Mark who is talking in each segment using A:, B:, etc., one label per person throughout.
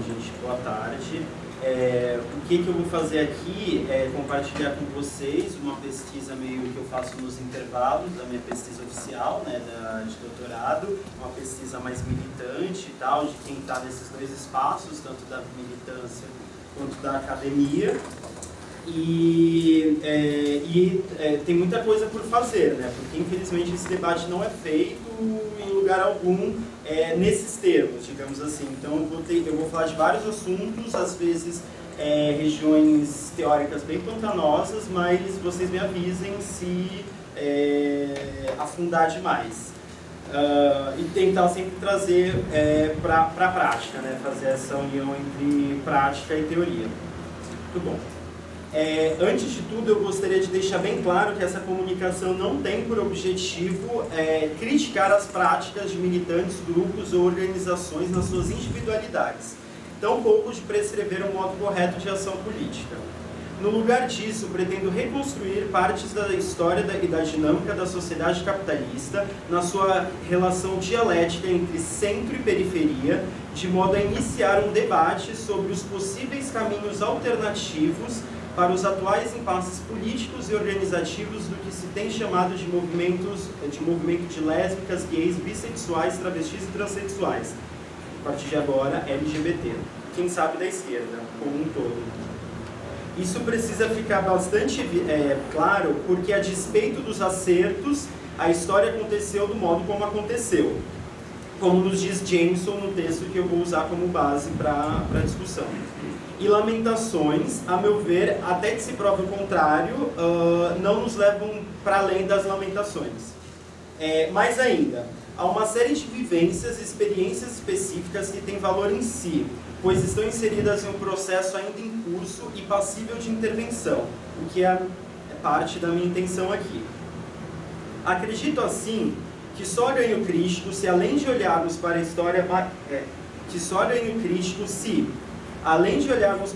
A: gente. Boa tarde. O que eu vou fazer aqui é compartilhar com vocês uma pesquisa meio que eu faço nos intervalos da minha pesquisa oficial, né, de doutorado, uma pesquisa mais militante e tal, de quem está nesses dois espaços, tanto da militância quanto da academia. Tem muita coisa por fazer, né? Porque infelizmente esse debate não é feito em lugar algum nesses termos, digamos assim. Então eu vou falar de vários assuntos, às vezes regiões teóricas bem pantanosas, mas vocês me avisem se afundar demais. E tentar sempre trazer para a prática, né? Fazer essa união entre prática e teoria. Muito bom. Antes de tudo, eu gostaria de deixar bem claro que essa comunicação não tem por objetivo criticar as práticas de militantes, grupos ou organizações nas suas individualidades, tampouco de prescrever um modo correto de ação política. No lugar disso, pretendo reconstruir partes da história e da dinâmica da sociedade capitalista na sua relação dialética entre centro e periferia, de modo a iniciar um debate sobre os possíveis caminhos alternativos para os atuais impasses políticos e organizativos do que se tem chamado de movimento de lésbicas, gays, bissexuais, travestis e transexuais. A partir de agora, LGBT. Quem sabe da esquerda, como um todo. Isso precisa ficar bastante claro, porque a despeito dos acertos, a história aconteceu do modo como aconteceu. Como nos diz Jameson no texto que eu vou usar como base para a discussão. E Lamentações, a meu ver, até que se prove o contrário, não nos levam para além das lamentações. Mais ainda, há uma série de vivências e experiências específicas que têm valor em si, pois estão inseridas em um processo ainda em curso e passível de intervenção, o que é parte da minha intenção aqui. Acredito, assim, que só ganho crítico se, além de olharmos para a história... Além de olharmos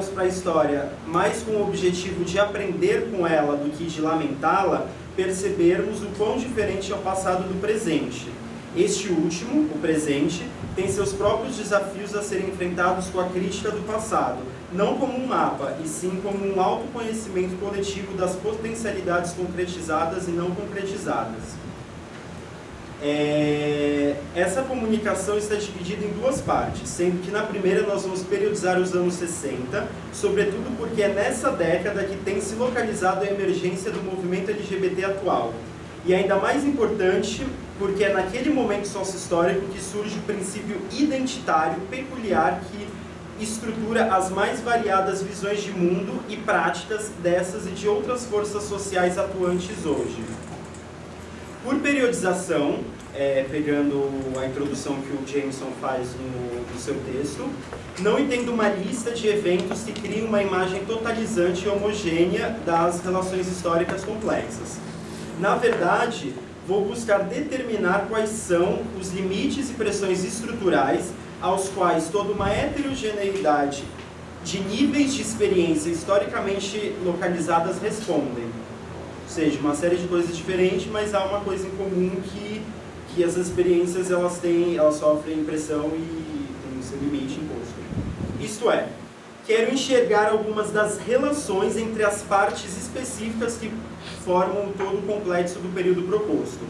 A: para a história mais com o objetivo de aprender com ela do que de lamentá-la, percebermos o quão diferente é o passado do presente. Este último, o presente, tem seus próprios desafios a serem enfrentados com a crítica do passado, não como um mapa, e sim como um autoconhecimento coletivo das potencialidades concretizadas e não concretizadas. Essa comunicação está dividida em duas partes, sendo que na primeira nós vamos periodizar os anos 60, sobretudo porque é nessa década que tem se localizado a emergência do movimento LGBT atual. E ainda mais importante, porque é naquele momento sócio-histórico que surge o princípio identitário peculiar que estrutura as mais variadas visões de mundo e práticas dessas e de outras forças sociais atuantes hoje. Por periodização, pegando a introdução que o Jameson faz no seu texto, não entendo uma lista de eventos que criem uma imagem totalizante e homogênea das relações históricas complexas. Na verdade, vou buscar determinar quais são os limites e pressões estruturais aos quais toda uma heterogeneidade de níveis de experiência historicamente localizadas respondem. Ou seja, uma série de coisas diferentes, mas há uma coisa em comum que essas experiências elas sofrem pressão e tem seu limite imposto. Isto é, quero enxergar algumas das relações entre as partes específicas que formam todo o complexo do período proposto.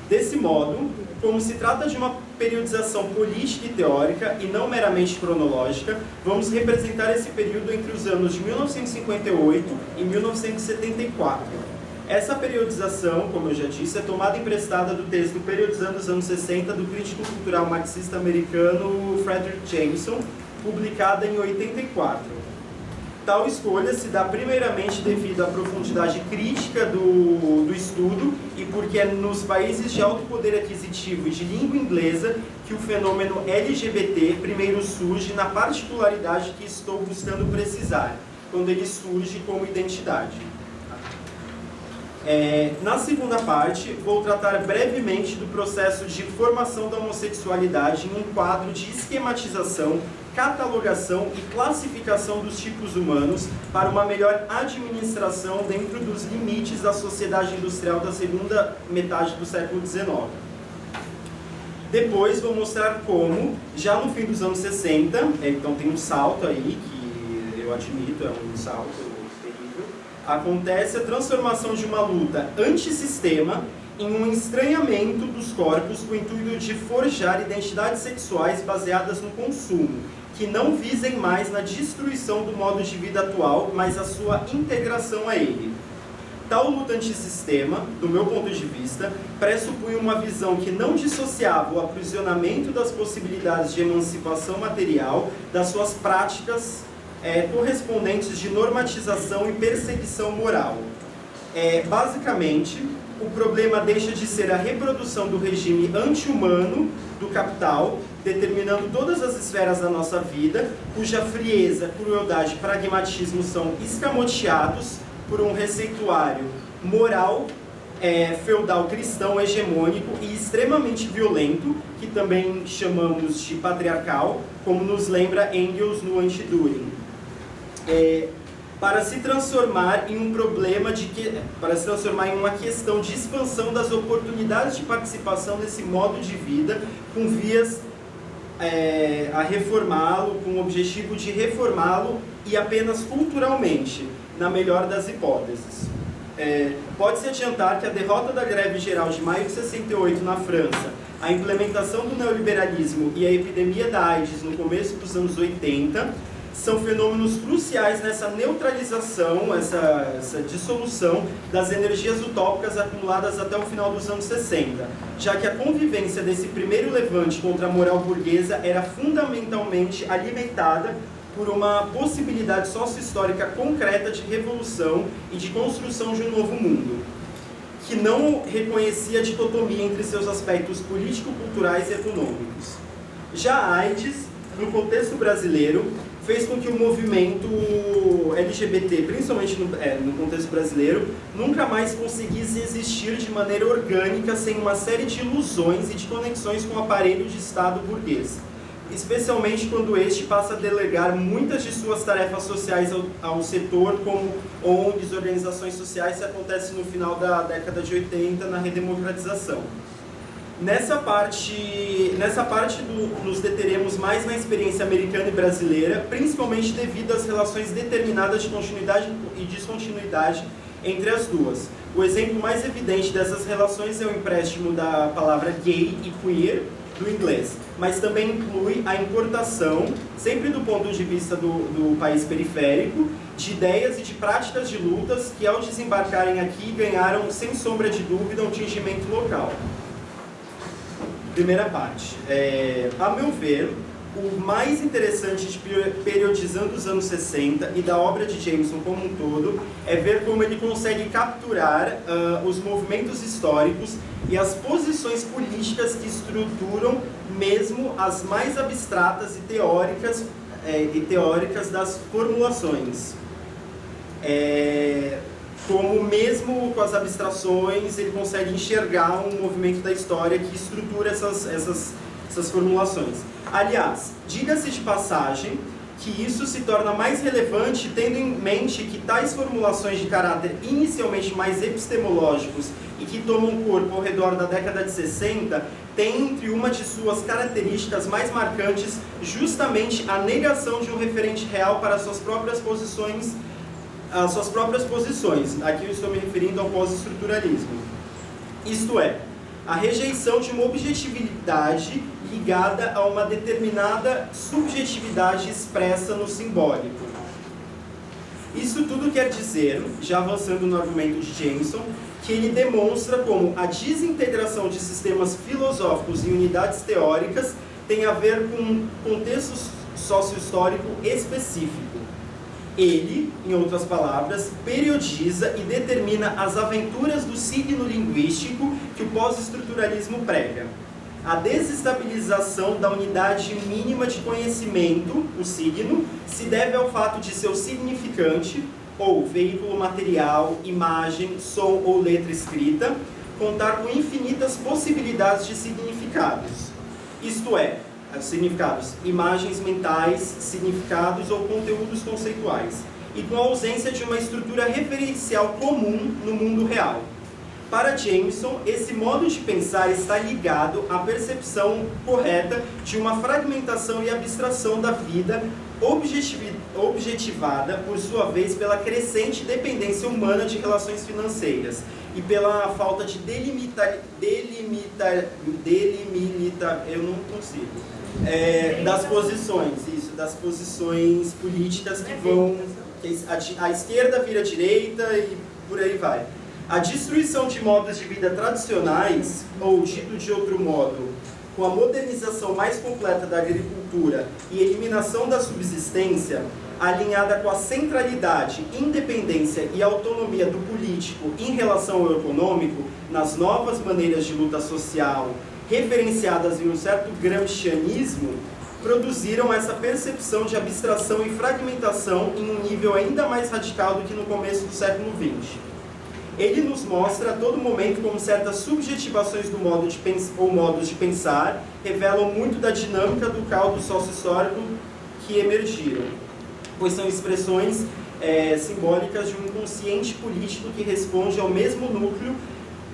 A: Desse modo, como se trata de uma periodização política e teórica e não meramente cronológica, vamos representar esse período entre os anos de 1958 e 1974. Essa periodização, como eu já disse, é tomada emprestada do texto Periodizando os anos 60 do crítico cultural marxista americano Frederick Jameson, publicada em 84. Tal escolha se dá primeiramente devido à profundidade crítica do estudo e porque é nos países de alto poder aquisitivo e de língua inglesa que o fenômeno LGBT primeiro surge na particularidade que estou buscando precisar, quando ele surge como identidade. Na segunda parte, vou tratar brevemente do processo de formação da homossexualidade em um quadro de esquematização, catalogação e classificação dos tipos humanos para uma melhor administração dentro dos limites da sociedade industrial da segunda metade do século XIX. Depois vou mostrar como, já no fim dos anos 60, então tem um salto aí, que eu admito, é um salto terrível, acontece a transformação de uma luta antissistema em um estranhamento dos corpos com o intuito de forjar identidades sexuais baseadas no consumo, que não visem mais na destruição do modo de vida atual, mas a sua integração a ele. Tal luta antissistema, do meu ponto de vista, pressupunha uma visão que não dissociava o aprisionamento das possibilidades de emancipação material das suas práticas correspondentes de normatização e perseguição moral. Basicamente, o problema deixa de ser a reprodução do regime anti-humano do capital, determinando todas as esferas da nossa vida, cuja frieza, crueldade e pragmatismo são escamoteados por um receituário moral, feudal cristão, hegemônico e extremamente violento, que também chamamos de patriarcal, como nos lembra Engels no Anti-Düring. Para se transformar em um problema para se transformar em uma questão de expansão das oportunidades de participação nesse modo de vida, com vias a reformá-lo, com o objetivo de reformá-lo e apenas culturalmente, na melhor das hipóteses. Pode-se adiantar que a derrota da greve geral de maio de 68 na França, a implementação do neoliberalismo e a epidemia da AIDS no começo dos anos 80 são fenômenos cruciais nessa neutralização, essa dissolução das energias utópicas acumuladas até o final dos anos 60, já que a convivência desse primeiro levante contra a moral burguesa era fundamentalmente alimentada por uma possibilidade sócio-histórica concreta de revolução e de construção de um novo mundo, que não reconhecia a dicotomia entre seus aspectos político-culturais e econômicos. Já a AIDS, no contexto brasileiro, fez com que o movimento LGBT, principalmente no contexto brasileiro, nunca mais conseguisse existir de maneira orgânica sem uma série de ilusões e de conexões com o aparelho de Estado burguês, especialmente quando este passa a delegar muitas de suas tarefas sociais ao setor, como ONGs, organizações sociais, que acontece no final da década de 80, na redemocratização. Nessa parte nos deteremos mais na experiência americana e brasileira, principalmente devido às relações determinadas de continuidade e descontinuidade entre as duas. O exemplo mais evidente dessas relações é o empréstimo da palavra gay e queer do inglês, mas também inclui a importação, sempre do ponto de vista do país periférico, de ideias e de práticas de lutas que, ao desembarcarem aqui, ganharam, sem sombra de dúvida, um tingimento local. Primeira parte. A meu ver, o mais interessante de Periodizando os anos 60 e da obra de Jameson como um todo é ver como ele consegue capturar os movimentos históricos e as posições políticas que estruturam mesmo as mais abstratas e teóricas das formulações. Como mesmo com as abstrações ele consegue enxergar um movimento da história que estrutura essas formulações. Aliás, diga-se de passagem que isso se torna mais relevante tendo em mente que tais formulações de caráter inicialmente mais epistemológicos e que tomam corpo ao redor da década de 60 têm entre uma de suas características mais marcantes justamente a negação de um referente real para as suas próprias posições. Aqui eu estou me referindo ao pós-estruturalismo. Isto é, a rejeição de uma objetividade ligada a uma determinada subjetividade expressa no simbólico. Isso tudo quer dizer, já avançando no argumento de Jameson, que ele demonstra como a desintegração de sistemas filosóficos e unidades teóricas tem a ver com um contexto sócio-histórico específico. Ele, em outras palavras, periodiza e determina as aventuras do signo linguístico que o pós-estruturalismo prega. A desestabilização da unidade mínima de conhecimento, o signo, se deve ao fato de seu significante, ou veículo material, imagem, som ou letra escrita, contar com infinitas possibilidades de significados. Isto é, significados, imagens mentais, significados ou conteúdos conceituais, e com a ausência de uma estrutura referencial comum no mundo real. Para Jameson, esse modo de pensar está ligado à percepção correta de uma fragmentação e abstração da vida objetivada, por sua vez, pela crescente dependência humana de relações financeiras e pela falta de eu não consigo, das posições políticas que vão, a esquerda vira a direita e por aí vai. A destruição de modos de vida tradicionais, ou dito de outro modo, com a modernização mais completa da agricultura e eliminação da subsistência, alinhada com a centralidade, independência e autonomia do político em relação ao econômico, nas novas maneiras de luta social, referenciadas em um certo gramscianismo, produziram essa percepção de abstração e fragmentação em um nível ainda mais radical do que no começo do século XX. Ele nos mostra a todo momento como certas subjetivações do modos de pensar revelam muito da dinâmica do caldo sócio-histórico que emergiram, pois são expressões simbólicas de um inconsciente político que responde ao mesmo núcleo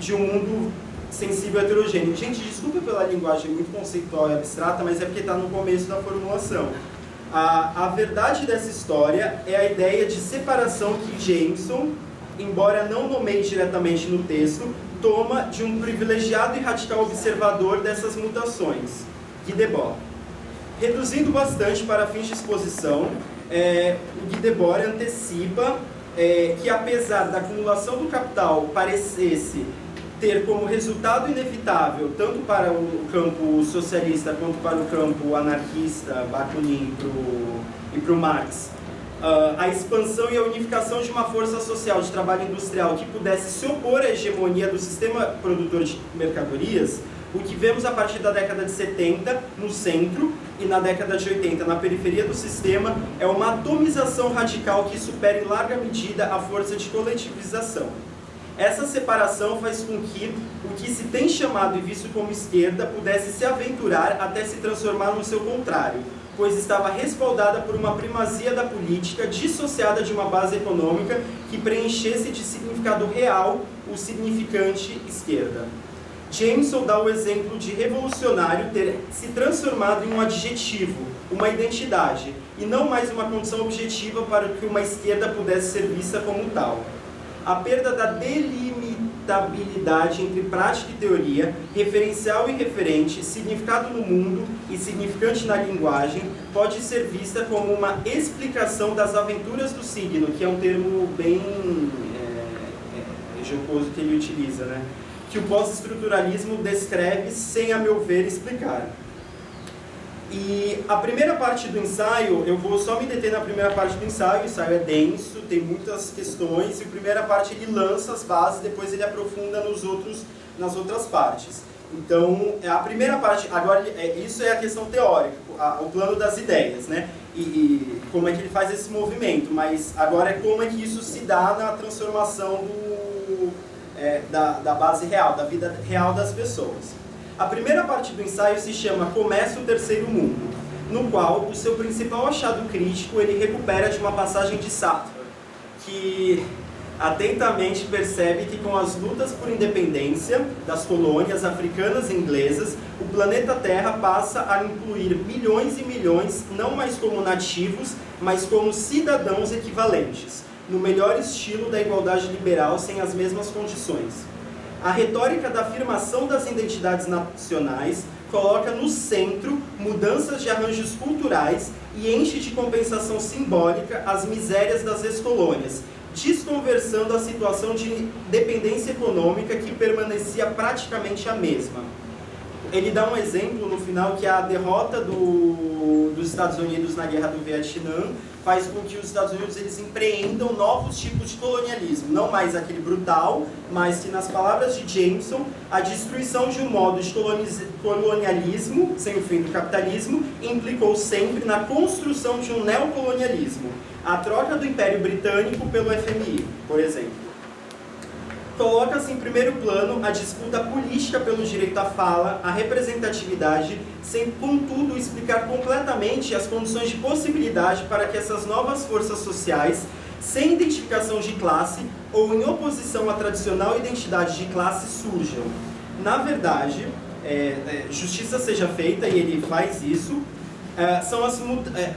A: de um mundo sensível e heterogêneo. Gente, desculpa pela linguagem muito conceitual e abstrata, mas é porque está no começo da formulação. A verdade dessa história é a ideia de separação que Jameson, embora não nomeie diretamente no texto, toma de um privilegiado e radical observador dessas mutações, Guy Debord. Reduzindo bastante para fins de exposição, o Guy Debord antecipa que, apesar da acumulação do capital parecesse ter como resultado inevitável, tanto para o campo socialista quanto para o campo anarquista, Bakunin e para o Marx, a expansão e a unificação de uma força social de trabalho industrial que pudesse se opor à hegemonia do sistema produtor de mercadorias, o que vemos a partir da década de 70 no centro e na década de 80 na periferia do sistema é uma atomização radical que supera em larga medida a força de coletivização. Essa separação faz com que o que se tem chamado e visto como esquerda pudesse se aventurar até se transformar no seu contrário, pois estava respaldada por uma primazia da política dissociada de uma base econômica que preenchesse de significado real o significante esquerda. Jameson dá o exemplo de revolucionário ter se transformado em um adjetivo, uma identidade, e não mais uma condição objetiva para que uma esquerda pudesse ser vista como tal. A perda da delimitabilidade entre prática e teoria, referencial e referente, significado no mundo e significante na linguagem, pode ser vista como uma explicação das aventuras do signo, que é um termo bem jocoso que ele utiliza, né? Que o pós-estruturalismo descreve sem, a meu ver, explicar. E a primeira parte do ensaio, eu vou só me deter na primeira parte do ensaio. O ensaio é denso, tem muitas questões, e a primeira parte ele lança as bases, depois ele aprofunda nas outras partes. Então, a primeira parte, agora, isso é a questão teórica, o plano das ideias, né? E como é que ele faz esse movimento, mas agora é como é que isso se dá na transformação da base real, da vida real das pessoas. A primeira parte do ensaio se chama Começa o Terceiro Mundo, no qual o seu principal achado crítico ele recupera de uma passagem de Sartre, que atentamente percebe que com as lutas por independência das colônias africanas e inglesas, o planeta Terra passa a incluir milhões e milhões, não mais como nativos, mas como cidadãos equivalentes, no melhor estilo da igualdade liberal sem as mesmas condições. A retórica da afirmação das identidades nacionais coloca no centro mudanças de arranjos culturais e enche de compensação simbólica as misérias das ex-colônias, desconversando a situação de dependência econômica que permanecia praticamente a mesma. Ele dá um exemplo no final que a derrota dos Estados Unidos na Guerra do Vietnã faz com que os Estados Unidos eles empreendam novos tipos de colonialismo, não mais aquele brutal, mas que, nas palavras de Jameson, a destruição de um modo de colonialismo, sem o fim do capitalismo, implicou sempre na construção de um neocolonialismo, a troca do Império Britânico pelo FMI, por exemplo. Coloca-se em primeiro plano a disputa política pelo direito à fala, a representatividade, sem, contudo, explicar completamente as condições de possibilidade para que essas novas forças sociais sem identificação de classe ou em oposição à tradicional identidade de classe surjam. Na verdade, justiça seja feita, e ele faz isso,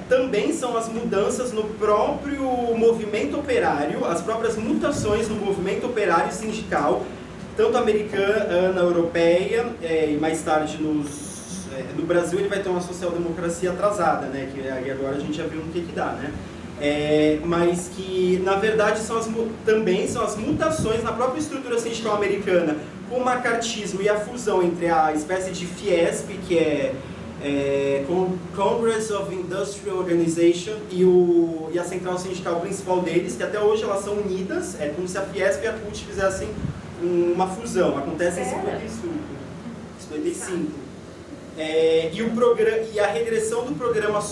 A: também são as mudanças no próprio movimento operário, as próprias mutações no movimento operário sindical, tanto americana, europeia, e mais tarde no Brasil ele vai ter uma social-democracia atrasada, né, que agora a gente já viu no que dá, né? Mas que, na verdade, também são as mutações na própria estrutura sindical americana, com o macartismo e a fusão entre a espécie de Fiesp, que é Congress of Industrial Organization, e a central sindical principal deles, que até hoje elas são unidas, é como se a Fiesp e a CUT fizessem uma fusão, acontece em 55. E a regressão do programa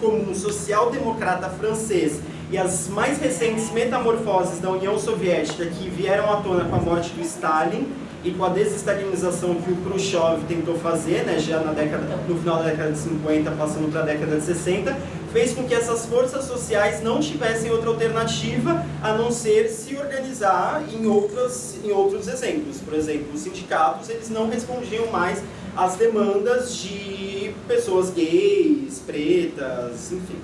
A: comum social-democrata francês e as mais recentes metamorfoses da União Soviética, que vieram à tona com a morte do Stalin e com a desestalinização que o Khrushchev tentou fazer, né, já no final da década de 50, passando para a década de 60, fez com que essas forças sociais não tivessem outra alternativa a não ser se organizar em outros exemplos. Por exemplo, os sindicatos, eles não respondiam mais às demandas de pessoas gays, pretas, enfim.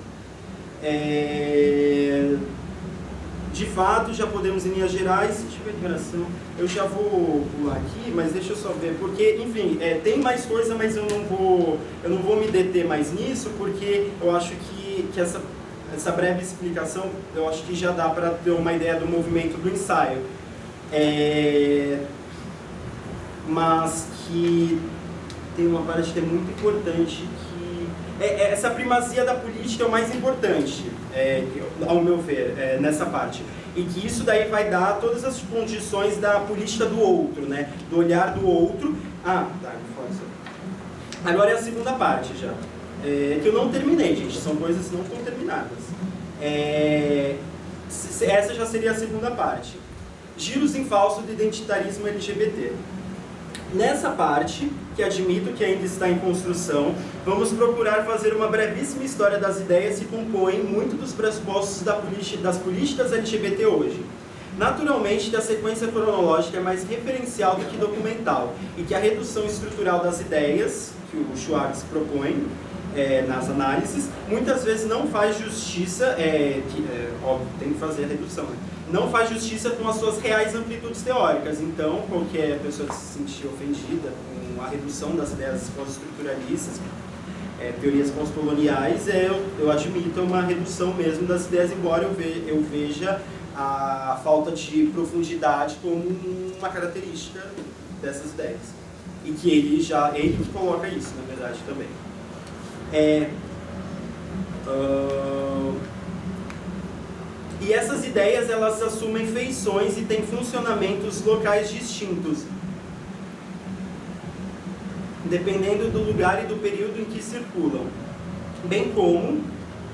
A: De fato, já podemos, em linhas gerais, deixa eu ver a interação, eu já vou pular aqui, mas deixa eu só ver, porque, enfim, tem mais coisa, mas eu não vou me deter mais nisso, porque eu acho que essa breve explicação, eu acho que já dá para ter uma ideia do movimento do ensaio. Mas que tem uma parte que é muito importante, que essa primazia da política é o mais importante, ao meu ver, nessa parte. E que isso daí vai dar todas as condições da política do outro, né? Do olhar do outro. Agora é a segunda parte já. Que eu não terminei, gente. São coisas que não estão terminadas. Essa já seria a segunda parte. Giros em falso do identitarismo LGBT. Nessa parte, que admito que ainda está em construção, vamos procurar fazer uma brevíssima história das ideias que compõem muito dos pressupostos das políticas LGBT hoje. Naturalmente que a sequência cronológica é mais referencial do que documental, e que a redução estrutural das ideias, que o Schwartz propõe nas análises, muitas vezes não faz justiça, óbvio, tem que fazer a redução, né? Não faz justiça com as suas reais amplitudes teóricas. Então, qualquer pessoa que se sentir ofendida com a redução das ideias pós-estruturalistas, teorias pós-coloniais, eu admito uma redução mesmo das ideias, embora eu veja a falta de profundidade como uma característica dessas ideias. E que ele coloca isso, na verdade, também. E essas ideias, elas assumem feições e têm funcionamentos locais distintos, dependendo do lugar e do período em que circulam, bem como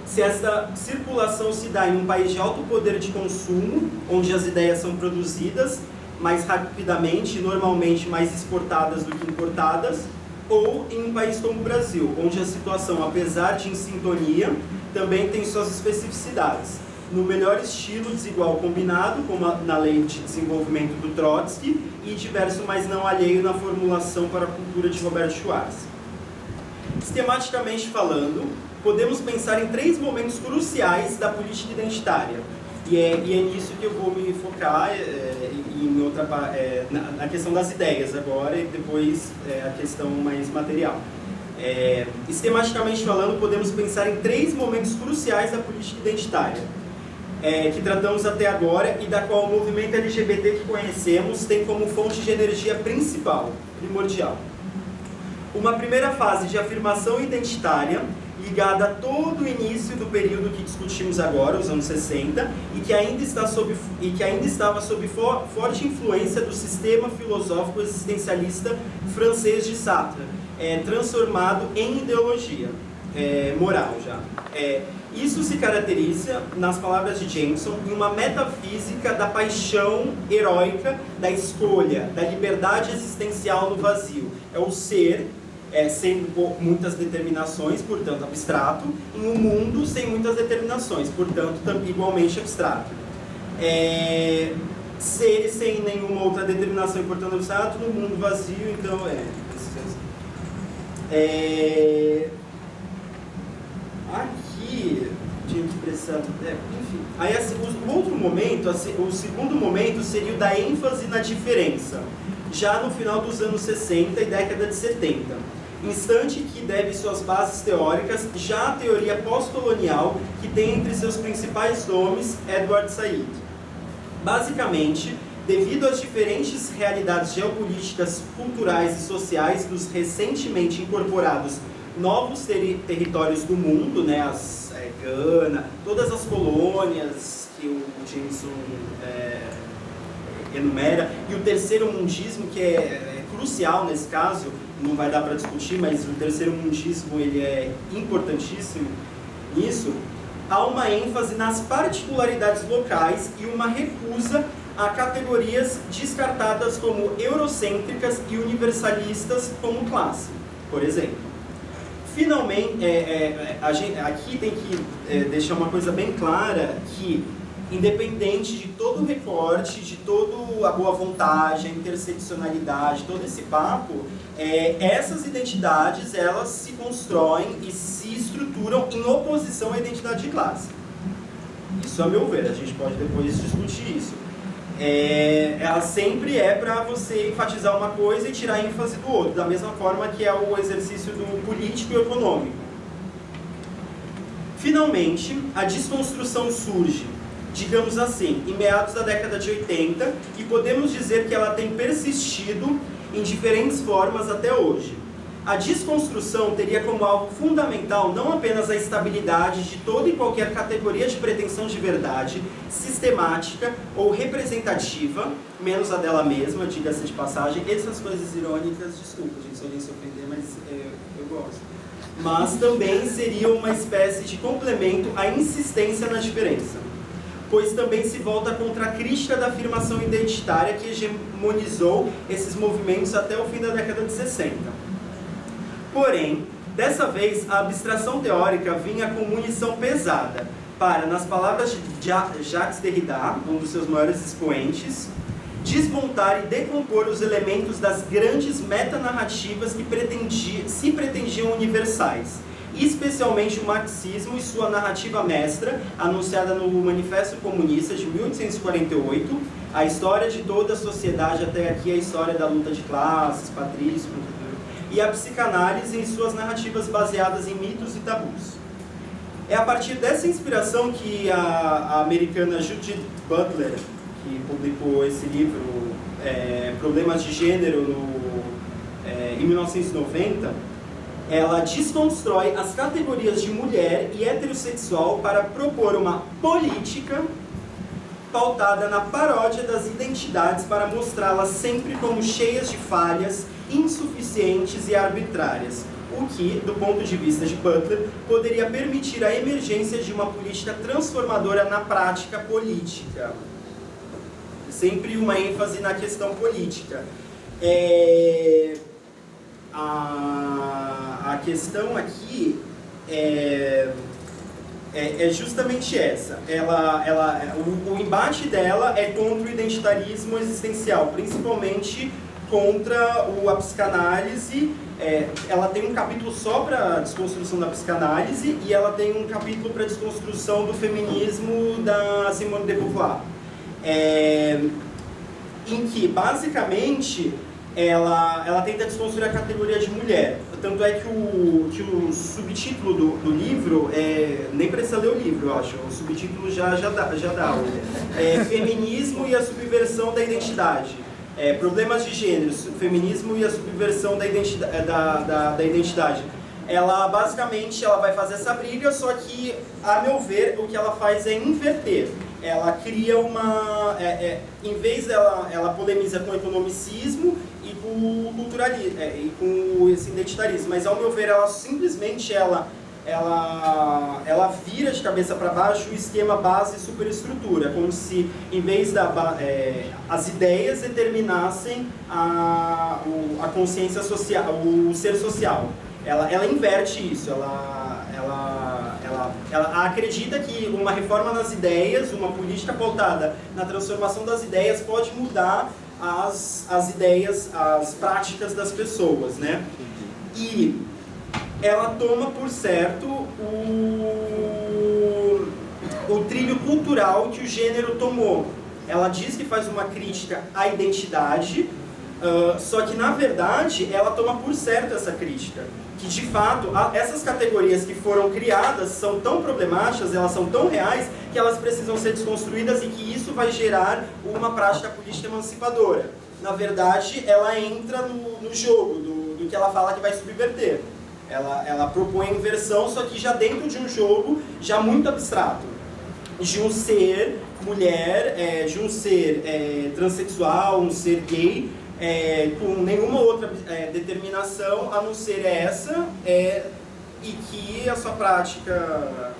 A: se essa circulação se dá em um país de alto poder de consumo, onde as ideias são produzidas mais rapidamente e normalmente mais exportadas do que importadas, ou em um país como o Brasil, onde a situação, apesar de em sintonia, também tem suas especificidades. No melhor estilo desigual combinado, como na Lei de Desenvolvimento do Trotsky, e diverso, mas não alheio na formulação para a cultura de Robert Schwartz. Sistematicamente falando, podemos pensar em 3 momentos cruciais da política identitária. E é nisso que eu vou me focar na questão das ideias agora, e depois a questão mais material. Sistematicamente falando, podemos pensar em 3 momentos cruciais da política identitária, que tratamos até agora e da qual o movimento LGBT que conhecemos tem como fonte de energia primordial. Uma primeira fase de afirmação identitária, ligada a todo o início do período que discutimos agora, os anos 60, e que ainda estava sob forte influência do sistema filosófico existencialista francês de Sartre, transformado em ideologia moral já. Isso se caracteriza, nas palavras de Jameson, em uma metafísica da paixão heróica, da escolha, da liberdade existencial no vazio. É o ser sem muitas determinações, portanto abstrato, em um mundo sem muitas determinações, portanto igualmente abstrato. Seres sem nenhuma outra determinação e portanto abstrato, no mundo vazio, então aqui tinha que prestar, enfim. Aí o outro momento, o segundo momento seria o da ênfase na diferença, já no final dos anos 60 e década de 70. Instante que deve suas bases teóricas já à teoria pós-colonial, que tem entre seus principais nomes Edward Said. Basicamente, devido às diferentes realidades geopolíticas, culturais e sociais dos recentemente incorporados novos territórios do mundo, né, Gana, todas as colônias que o Jameson enumera, e o terceiro mundismo, que é crucial nesse caso, não vai dar para discutir, mas o terceiro mundismo ele é importantíssimo nisso. Há uma ênfase nas particularidades locais e uma recusa a categorias descartadas como eurocêntricas e universalistas como classe, por exemplo. Finalmente, aqui tem que deixar uma coisa bem clara, que independente de todo o recorte, de toda a boa vontade, a interseccionalidade, todo esse papo, essas identidades, elas se constroem e se estruturam em oposição à identidade de classe. Isso a meu ver, a gente pode depois discutir isso. Ela sempre é para você enfatizar uma coisa e tirar a ênfase do outro, da mesma forma que é o exercício do político e econômico. Finalmente, a desconstrução surge, digamos assim, em meados da década de 80, e podemos dizer que ela tem persistido em diferentes formas até hoje. A desconstrução teria como algo fundamental não apenas a estabilidade de toda e qualquer categoria de pretensão de verdade, sistemática ou representativa, menos a dela mesma, diga-se de passagem. Essas coisas irônicas, desculpa, gente, se alguém se ofender, mas eu gosto. Mas também seria uma espécie de complemento à insistência na diferença, pois também se volta contra a crítica da afirmação identitária que hegemonizou esses movimentos até o fim da década de 60. Porém, dessa vez, a abstração teórica vinha com munição pesada para, nas palavras de Jacques Derrida, um dos seus maiores expoentes, desmontar e decompor os elementos das grandes metanarrativas que se pretendiam universais, especialmente o marxismo e sua narrativa mestra, anunciada no Manifesto Comunista de 1848, a história de toda a sociedade até aqui, a história da luta de classes, patrícios, e a psicanálise em suas narrativas baseadas em mitos e tabus. É a partir dessa inspiração que a americana Judith Butler, que publicou esse livro, Problemas de Gênero, em 1990, ela desconstrói as categorias de mulher e heterossexual para propor uma política pautada na paródia das identidades para mostrá-las sempre como cheias de falhas, insuficientes e arbitrárias, o que, do ponto de vista de Butler, poderia permitir a emergência de uma política transformadora na prática política. Sempre uma ênfase na questão política. A questão aqui é justamente essa. O embate dela é contra o identitarismo existencial, principalmente contra a psicanálise. Ela tem um capítulo só para a desconstrução da psicanálise e ela tem um capítulo para a desconstrução do feminismo da Simone de Beauvoir, em que, basicamente, ela tenta desconstruir a categoria de mulher. Tanto é que o subtítulo do livro, nem precisa ler o livro, eu acho, o subtítulo já dá. Feminismo e a subversão da identidade. Problemas de gênero, feminismo e a subversão da identidade. Ela, basicamente, ela vai fazer essa briga, só que, a meu ver, o que ela faz é inverter. Ela cria em vez ela polemiza com o economicismo e com o culturalismo, e com esse identitarismo, mas ao meu ver ela simplesmente ela vira de cabeça para baixo o esquema base e superestrutura, como se, em vez as ideias determinassem a consciência social, o ser social. Ela inverte isso, ela acredita que uma reforma nas ideias, uma política pautada na transformação das ideias pode mudar as ideias, as práticas das pessoas, né? E ela toma por certo o trilho cultural que o gênero tomou. Ela diz que faz uma crítica à identidade, só que, na verdade, ela toma por certo essa crítica. Que, de fato, essas categorias que foram criadas são tão problemáticas, elas são tão reais, que elas precisam ser desconstruídas e que isso vai gerar uma prática política emancipadora. Na verdade, ela entra no jogo do que ela fala que vai subverter. Ela propõe a inversão, só que já dentro de um jogo já muito abstrato. De um ser mulher, de um ser transexual, um ser gay, com nenhuma outra determinação a não ser essa, e que a sua prática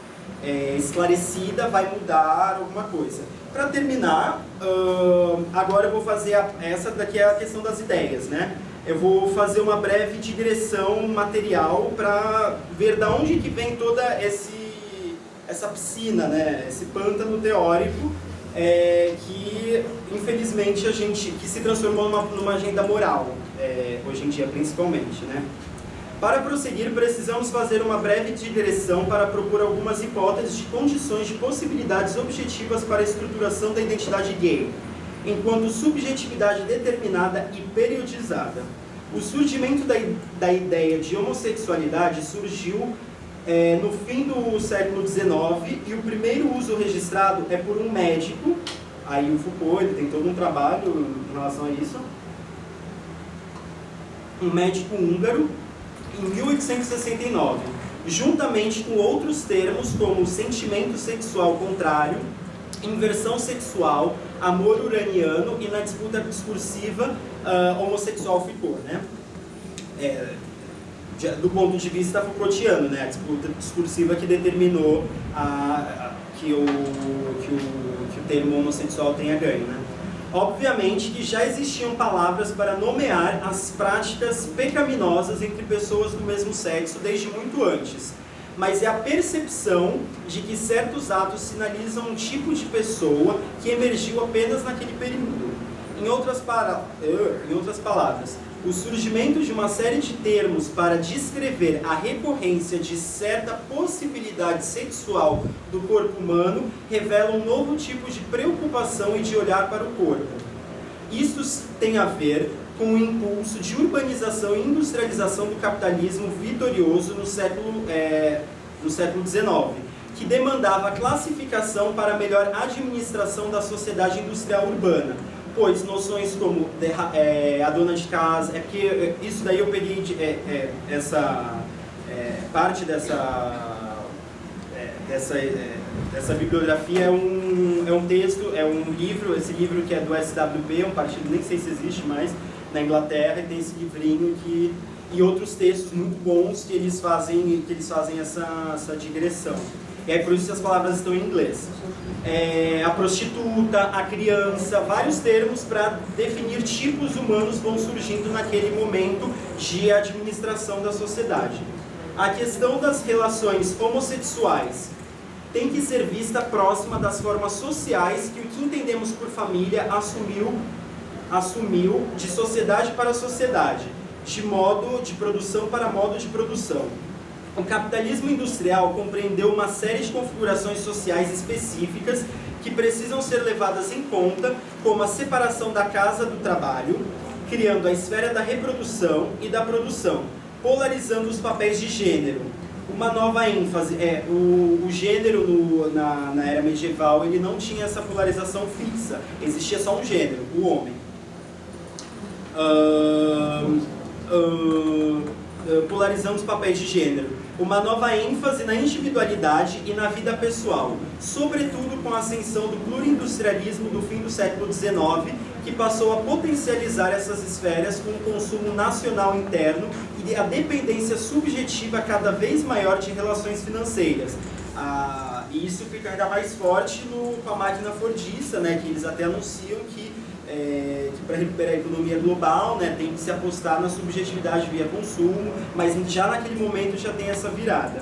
A: esclarecida vai mudar alguma coisa. Para terminar, agora eu vou fazer essa daqui é a questão das ideias, né? Eu vou fazer uma breve digressão material para ver de onde que vem toda essa piscina, né? Esse pântano teórico que, infelizmente, que se transformou numa agenda moral, hoje em dia, principalmente, né? Para prosseguir, precisamos fazer uma breve digressão para propor algumas hipóteses de condições de possibilidades objetivas para a estruturação da identidade gay, enquanto subjetividade determinada e periodizada. O surgimento da ideia de homossexualidade surgiu no fim do século XIX, e o primeiro uso registrado é por um médico, aí o Foucault, ele tem todo um trabalho em relação a isso, um médico húngaro, em 1869, juntamente com outros termos como sentimento sexual contrário, inversão sexual, amor uraniano e, na disputa discursiva, homossexual ficou, né? Do ponto de vista Foucaultiano, né? A disputa discursiva que determinou que o termo homossexual tenha ganho, né? Obviamente que já existiam palavras para nomear as práticas pecaminosas entre pessoas do mesmo sexo desde muito antes, mas é a percepção de que certos atos sinalizam um tipo de pessoa que emergiu apenas naquele período. Em outras palavras, o surgimento de uma série de termos para descrever a recorrência de certa possibilidade sexual do corpo humano revela um novo tipo de preocupação e de olhar para o corpo. Isso tem a ver com o impulso de urbanização e industrialização do capitalismo vitorioso no século XIX, que demandava a classificação para a melhor administração da sociedade industrial urbana, pois noções como a dona de casa, porque isso daí eu peguei parte dessa bibliografia é um texto, é um livro, esse livro que é do SWP, um partido nem sei se existe mais na Inglaterra, e tem esse livrinho e outros textos muito bons que eles fazem essa digressão. E aí por isso as palavras estão em inglês. A prostituta, a criança, vários termos para definir tipos humanos vão surgindo naquele momento de administração da sociedade. A questão das relações homossexuais tem que ser vista próxima das formas sociais que o que entendemos por família assumiu de sociedade para sociedade, de modo de produção para modo de produção. O capitalismo industrial compreendeu uma série de configurações sociais específicas que precisam ser levadas em conta, como a separação da casa do trabalho, criando a esfera da reprodução e da produção, polarizando os papéis de gênero. Uma nova ênfase, o gênero na era medieval ele não tinha essa polarização fixa, existia só um gênero, o homem. Polarizando os papéis de gênero. Uma nova ênfase na individualidade e na vida pessoal, sobretudo com a ascensão do plurindustrialismo do fim do século XIX, que passou a potencializar essas esferas com o consumo nacional interno e a dependência subjetiva cada vez maior de relações financeiras. E isso fica ainda mais forte com a máquina fordista, né, que eles até anunciam que para recuperar a economia global, né, tem que se apostar na subjetividade via consumo, mas já naquele momento já tem essa virada.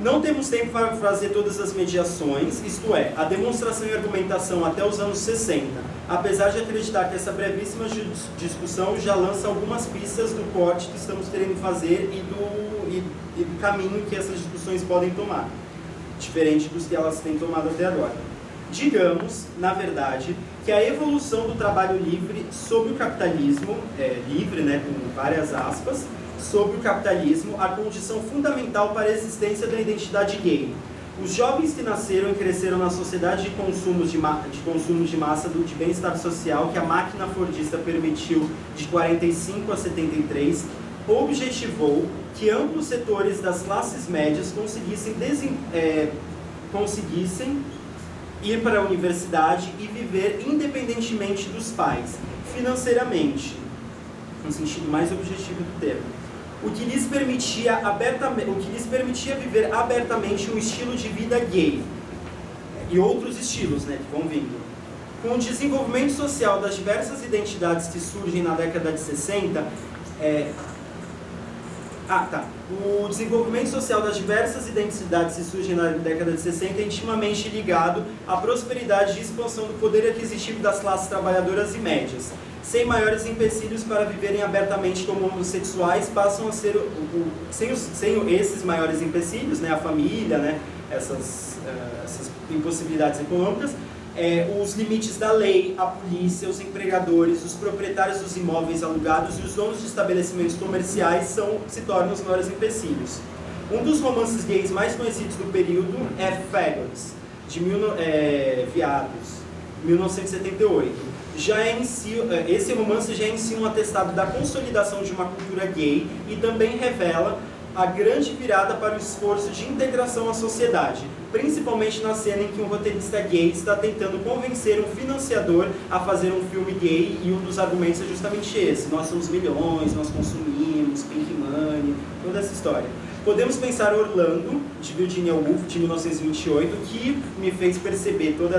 A: Não temos tempo para fazer todas as mediações, isto é, a demonstração e argumentação até os anos 60, apesar de acreditar que essa brevíssima discussão já lança algumas pistas do corte que estamos querendo fazer e do caminho que essas discussões podem tomar, diferente dos que elas têm tomado até agora. Digamos, na verdade, que a evolução do trabalho livre sob o capitalismo, livre, né, com várias aspas, sob o capitalismo, a condição fundamental para a existência da identidade gay. Os jovens que nasceram e cresceram na sociedade de consumo de massa de bem-estar social que a máquina fordista permitiu de 45 a 73, objetivou que amplos setores das classes médias conseguissem ir para a universidade e viver independentemente dos pais, financeiramente, no sentido mais objetivo do termo, o que lhes permitia viver abertamente um estilo de vida gay e outros estilos, né, que vão vindo. Com o desenvolvimento social das diversas identidades que surgem na década de 60, O desenvolvimento social das diversas identidades que surgem na década de 60 é intimamente ligado à prosperidade e expansão do poder aquisitivo das classes trabalhadoras e médias. Sem maiores empecilhos para viverem abertamente como homossexuais, passam a ser, sem esses maiores empecilhos, né, a família, né, essas impossibilidades econômicas, os limites da lei, a polícia, os empregadores, os proprietários dos imóveis alugados e os donos de estabelecimentos comerciais se tornam os maiores empecilhos. Um dos romances gays mais conhecidos do período é Faggots, de Viados, 1978. Esse romance já é em si um atestado da consolidação de uma cultura gay e também revela a grande virada para o esforço de integração à sociedade, principalmente na cena em que um roteirista gay está tentando convencer um financiador a fazer um filme gay, e um dos argumentos é justamente esse: nós somos milhões, nós consumimos, pink money, toda essa história. Podemos pensar Orlando, de Virginia Woolf, de 1928, que me fez perceber todo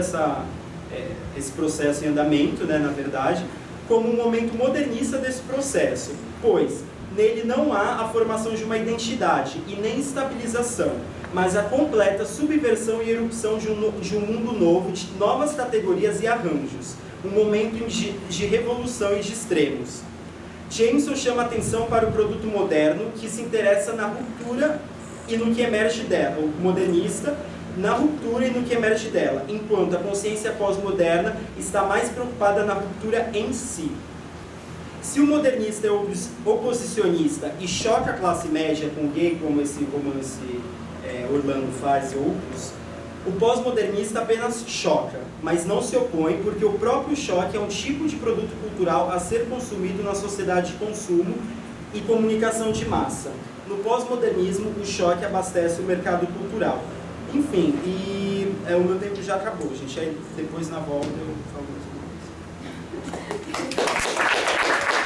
A: esse processo em andamento, né, na verdade, como um momento modernista desse processo, pois nele não há a formação de uma identidade e nem estabilização, mas a completa subversão e erupção de um mundo novo, de novas categorias e arranjos, um momento de revolução e de extremos. Jameson chama atenção para o produto moderno, que se interessa na ruptura e no que emerge dela, o modernista, na ruptura e no que emerge dela, enquanto a consciência pós-moderna está mais preocupada na ruptura em si. Se o modernista é oposicionista e choca a classe média com o gay, como esse romance Orlando faz e outros, o pós-modernista apenas choca, mas não se opõe, porque o próprio choque é um tipo de produto cultural a ser consumido na sociedade de consumo e comunicação de massa. No pós-modernismo, o choque abastece o mercado cultural. Enfim, o meu tempo já acabou, gente. Aí depois, na volta, eu falo mais uma coisa.